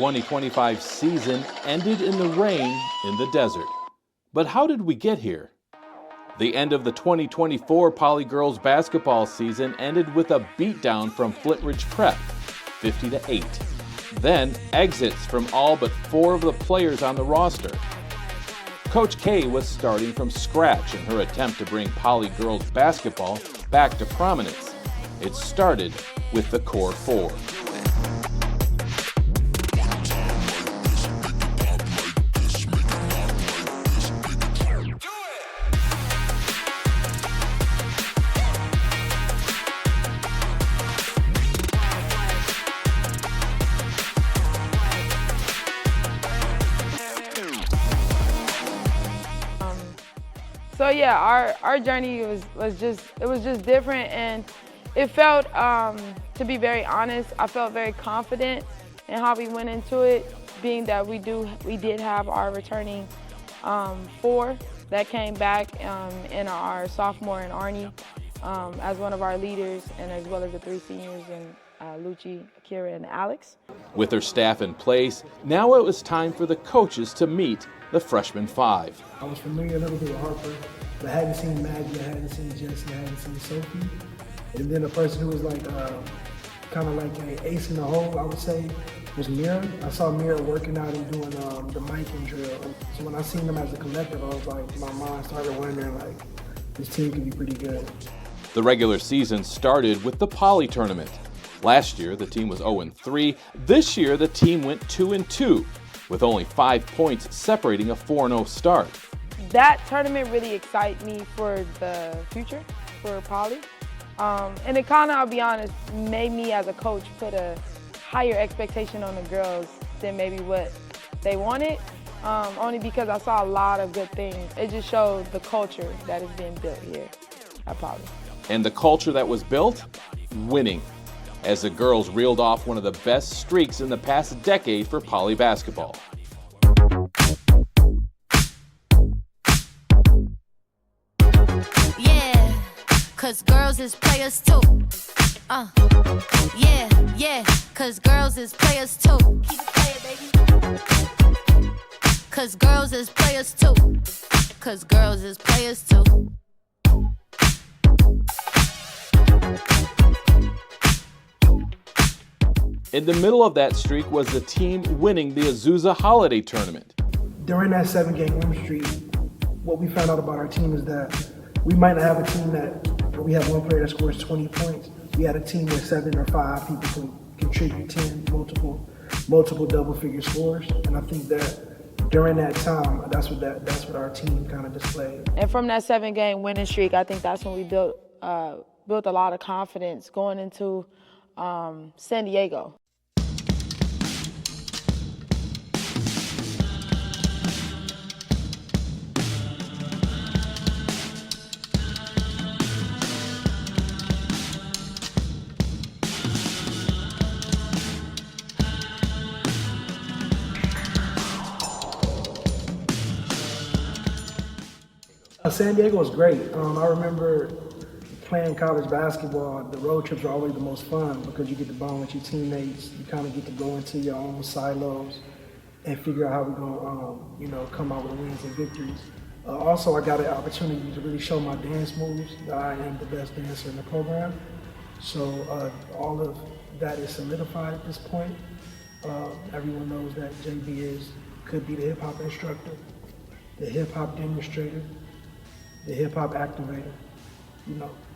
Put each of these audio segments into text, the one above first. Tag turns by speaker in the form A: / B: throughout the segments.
A: 2025 season ended in the rain in the desert. But how did we get here? The end of the 2024 Poly Girls basketball season ended with a beatdown from Flintridge Prep, 50-8. Then exits from all but 4 of the players on the roster. Coach K was starting from scratch in her attempt to bring Poly Girls basketball back to prominence. It started with the core 4.
B: So yeah, our journey was just different, and it felt, to be very honest, I felt very confident in how we went into it, being that we did have our returning 4 that came back in our sophomore and Arnie as one of our leaders, and as well as the 3 seniors in Lucci, Akira, and Alex.
A: With her staff in place, now it was time for the coaches to meet the freshman 5.
C: I was familiar a little bit with Harper, but I hadn't seen Maggie, I hadn't seen Jessie, I hadn't seen Sophie. And then the person who was like, kind of like an ace in the hole, I would say, was Mira. I saw Mira working out and doing the miking drill. So when I seen them as a collective, I was like, my mind started wondering, like, this team could be pretty good.
A: The regular season started with the Poly tournament. Last year, the team was 0-3. This year, the team went 2-2, with only 5 points separating a 4-0 start.
B: That tournament really excites me for the future for Poly. And it kind of, I'll be honest, made me as a coach put a higher expectation on the girls than maybe what they wanted, only because I saw a lot of good things. It just showed the culture that is being built here at Poly.
A: And the culture that was built? Winning, as the girls reeled off one of the best streaks in the past decade for Poly basketball.
D: Yeah, 'cause girls is players too. Yeah, 'cause girls is players too. Keep it playing, baby. 'Cause girls is players too. 'Cause girls is players too.
A: In the middle of that streak was the team winning the Azusa Holiday Tournament.
C: During that 7-game win streak, what we found out about our team is that we might not have a team where we have one player that scores 20 points. We had a team where 7 or 5 people can contribute 10, multiple double-figure scores. And I think that during that time, that's what our team kind of displayed.
B: And from that 7-game winning streak, I think that's when we built a lot of confidence going into San Diego.
C: San Diego was great. I remember playing college basketball, the road trips are always the most fun because you get to bond with your teammates. You kind of get to go into your own silos and figure out how we're going to, come out with wins and victories. Also, I got an opportunity to really show my dance moves, that I am the best dancer in the program. So all of that is solidified at this point. Everyone knows that JB could be the hip hop instructor, the hip hop demonstrator, the hip hop activator,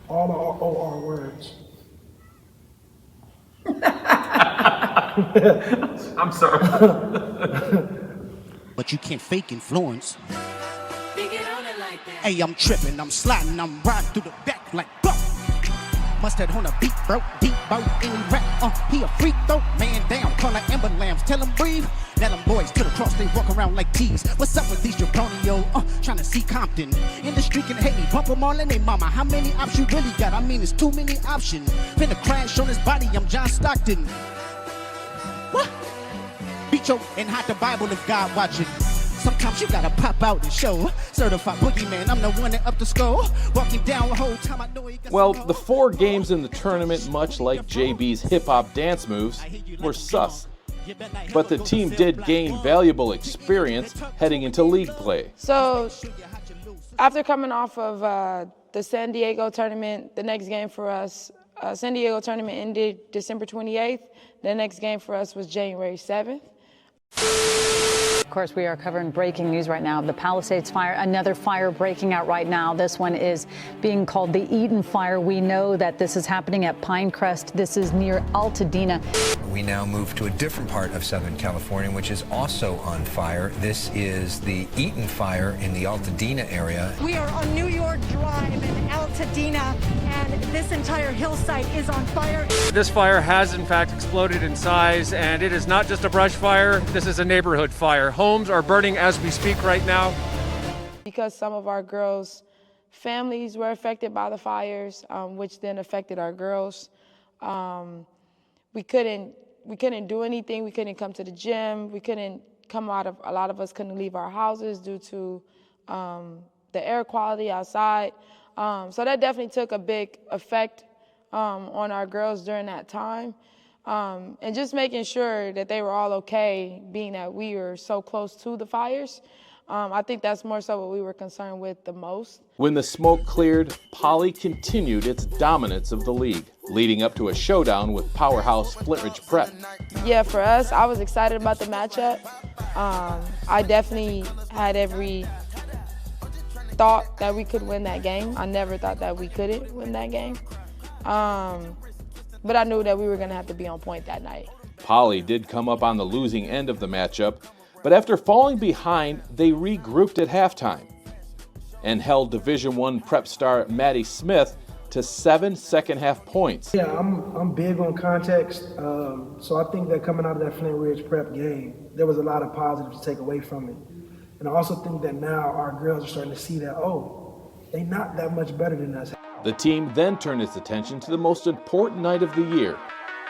C: all the OR words.
E: I'm sorry.
F: But you can't fake influence. Hey, I'm tripping, I'm sliding, I'm riding through the back like bro. Mustard on a beat, bro, deep bow, any rap, he a freak though, man down, call like Amber Lambs, tell him breathe. Now them boys to the cross, they walk around like T's. What's up with these Japonio? Trying to see Compton. In the street can hate me, bump them all in they mama. How many options you really got? I mean, it's too many options. Finna crash on his body, I'm John Stockton. What? Beat your and hide the Bible if God watching. Sometimes you gotta pop out and show. Certified boogeyman, I'm the one that up the skull. Walking down the whole time I know he got.
A: Well, the 4 games in the tournament, much like JB's hip-hop dance moves, were sus. But the team did gain valuable experience heading into league play.
B: So after coming off of the San Diego tournament, the next game for us, San Diego tournament ended December 28th. The next game for us was January 7th.
E: Of course, we are covering breaking news right now. The Palisades fire, another fire breaking out right now. This one is being called the Eden Fire. We know that this is happening at Pinecrest. This is near Altadena.
G: We now move to a different part of Southern California, which is also on fire. This is the Eaton Fire in the Altadena area.
H: We are on New York Drive in Altadena, and this entire hillside is on fire.
I: This fire has, in fact, exploded in size, and it is not just a brush fire. This is a neighborhood fire. Homes are burning as we speak right now.
B: Because some of our girls' families were affected by the fires, which then affected our girls. We couldn't do anything. We couldn't come to the gym. We couldn't come out of, a lot of us couldn't leave our houses due to the air quality outside. So that definitely took a big effect on our girls during that time. And just making sure that they were all okay, being that we were so close to the fires. I think that's more so what we were concerned with the most.
A: When the smoke cleared, Poly continued its dominance of the league, leading up to a showdown with powerhouse Flint Ridge Prep.
B: Yeah, for us, I was excited about the matchup. I definitely had every thought that we could win that game. I never thought that we couldn't win that game. But I knew that we were going to have to be on point that night.
A: Poly did come up on the losing end of the matchup, but after falling behind, they regrouped at halftime and held Division I prep star Maddie Smith to 7 second-half points.
C: Yeah, I'm big on context, so I think that coming out of that Flint Ridge Prep game, there was a lot of positives to take away from it. And I also think that now our girls are starting to see that, oh, they're not that much better than us.
A: The team then turned its attention to the most important night of the year,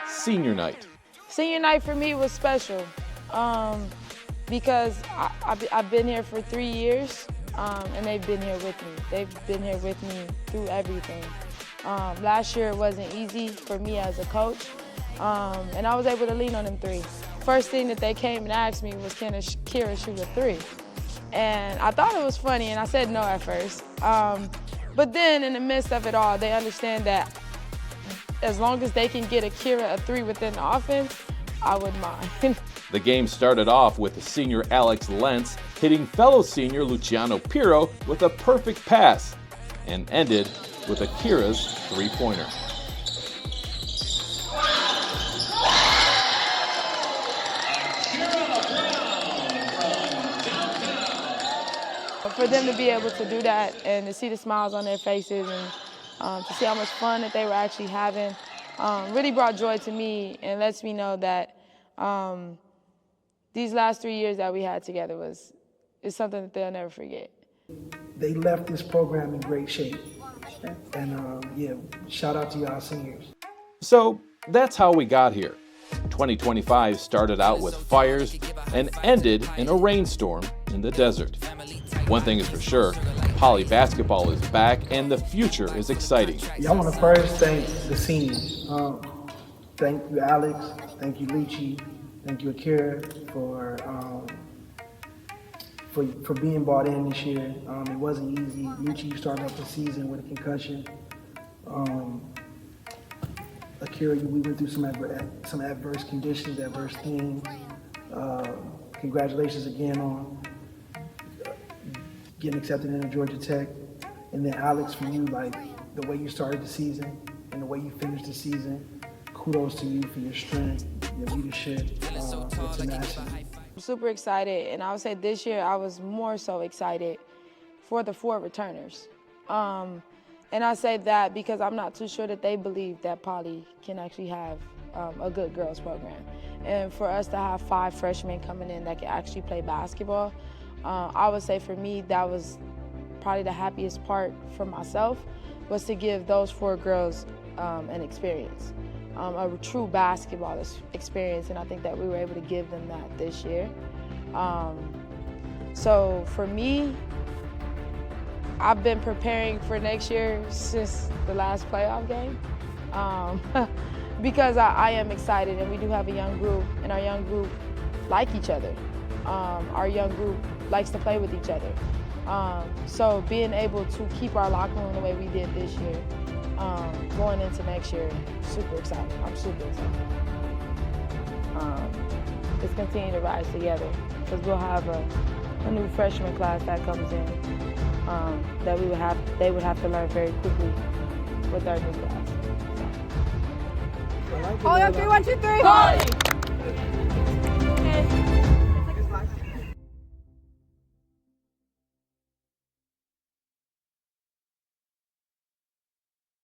A: senior night.
B: Senior night for me was special because I've been here for 3 years and they've been here with me. They've been here with me through everything. Last year it wasn't easy for me as a coach and I was able to lean on them three. First thing that they came and asked me was, can Kira shoot a three? And I thought it was funny and I said no at first. But then in the midst of it all, they understand that as long as they can get Akira a three within the offense, I wouldn't mind.
A: The game started off with the senior Alex Lentz hitting fellow senior Luciano Pirro with a perfect pass and ended with Akira's three-pointer.
B: For them to be able to do that and to see the smiles on their faces and to see how much fun that they were actually having really brought joy to me and lets me know that these last 3 years that we had together is something that they'll never forget.
C: They left this program in great shape. And yeah, shout out to y'all seniors.
A: So that's how we got here. 2025 started out with fires and ended in a rainstorm in the desert. One thing is for sure, Poly basketball is back and the future is exciting.
C: Yeah, I want to first thank the seniors. Thank you, Alex. Thank you, Lucci. Thank you, Akira, for being brought in this year. It wasn't easy. Lucci started off the season with a concussion. Akira, we went through some adverse conditions, adverse things. Congratulations again on getting accepted into Georgia Tech. And then Alex, for you, like the way you started the season and the way you finished the season, kudos to you for your strength, your leadership, your tenacity.
B: I'm super excited, and I would say this year I was more so excited for the 4 returners. And I say that because I'm not too sure that they believe that Poly can actually have a good girls program. And for us to have 5 freshmen coming in that can actually play basketball, I would say for me that was probably the happiest part for myself, was to give those 4 girls an experience, a true basketball experience, and I think that we were able to give them that this year. So for me, I've been preparing for next year since the last playoff game. because I am excited, and we do have a young group, and our young group like each other. Our young group likes to play with each other. So being able to keep our locker room the way we did this year, going into next year, super excited. I'm super excited. Let's continue to rise together, because we'll have a new freshman class that comes in that they would have to learn very quickly with our new class.
J: All up, 3, 1, 2, 3.
B: Volley!